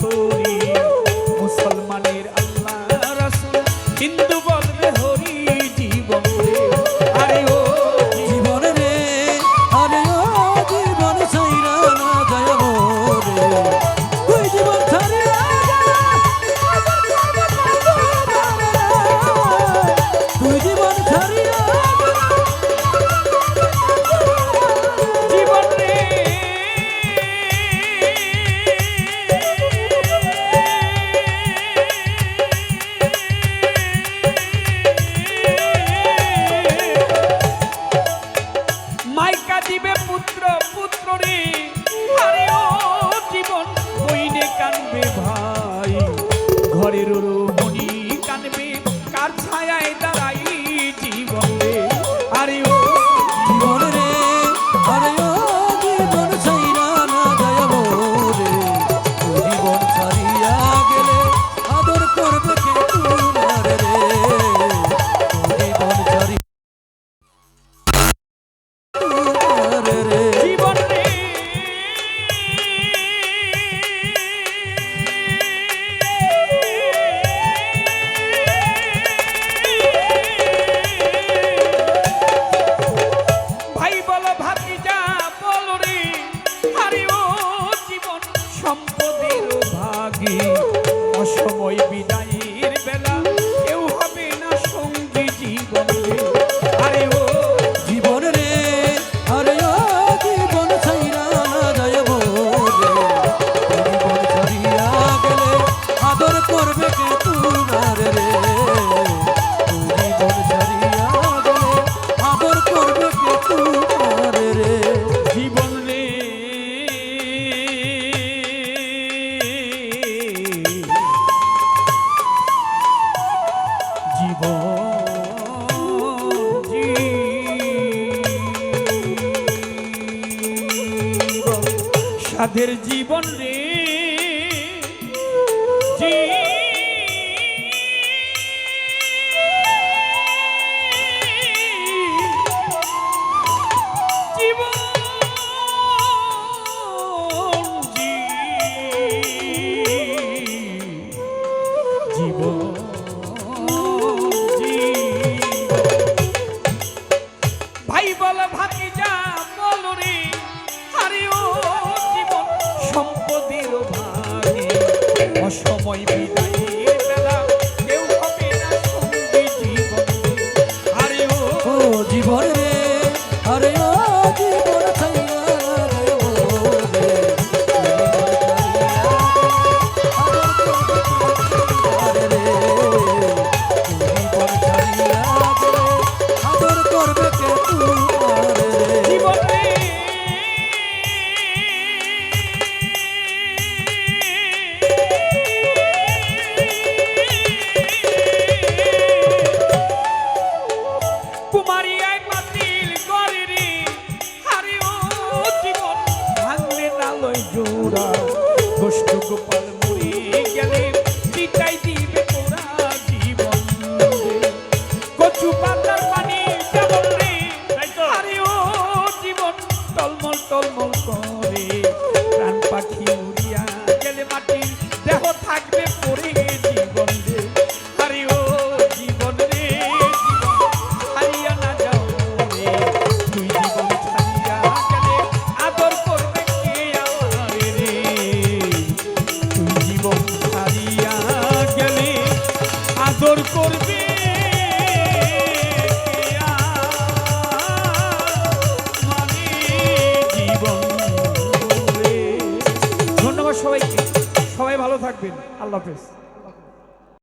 করি মুসলমানের আল্লাহ রাসূল হিন্দু বলবে হরি জীবন রে আরে ও জীবন রে আরে ও জীবন ছাইরা না যায় মোরে তুই জীবন ছাড়িয়া তুই জীবন ছাড়িয়া জীবন রে মাইকা দিবে পুত্র পুত্র রে আরে ও জীবন বইনে কানবে ভাই ঘরের রমণী কানবে কার ছায়ায় দাঁড়াই জীবন রে আরে ও জীবন রে আরে ও জীবন ছাইরা না যায় মোরে তুই জীবন ছাড়িয়া গেলে আদর করবে কে তোমার রে তুই জীবন ছাড়ি তোমার রে জীবন রে ভাই বলো ভাতিজা বলো রে আরে ও জীবন সম্পদের ভাগী অসময় বিদায়ের বেলা কেউ হবে না সঙ্গী জীবন রে আরে ও জীবন রে আরে ও জীবন ছাইরা না যায় মোরে জীবন ছাড়িয়া গেলে আদর করবে কে তোমার রে জীবন ছাড়িয়া গেলে আদর করবে কে তোমার রে জীবন রে জীবন জীবন সাধের জীবন রে ভাই বল ভাতিজা বল রে আরে ও জীবন সম্পদের ভাগে অসময় বিদায়ের বেলা কেউ হবে না সঙ্গী জীবন রে আরে ও ও জীবন রে আরে ও জীবন ছাইরা যায় মোরে জীবন ছাড়িয়া গেলে আদর করবে কে তোমার রে জীবন রে কুমারিয়ায় বাতিল করে রে আরে ও জীবন ভাঙলে না লয় জোড়া কষ্ট গোপাল মরে গেলে চিতাই দিবে তোরা জীবন রে কচু পাতার পানি যেমন রে আরে ও জীবন টলমল টলমল করে প্রাণ পাখি উড়িয়া গেলে মাটির দেহ থাকবে পড়ে জীবন রে আরে ও জীবন রে জীবন হারিয়া না যাও রে তুই জীবন ছাড়িয়া গেলে আদর করবে কে আমারে রে তুই জীবন ছাড়িয়া গেলে আদর করবে কে আমারে জীবন রে। ধন্যবাদ সবাইকে, সবাই ভালো থাকবেন, আল্লাহ হাফেজ।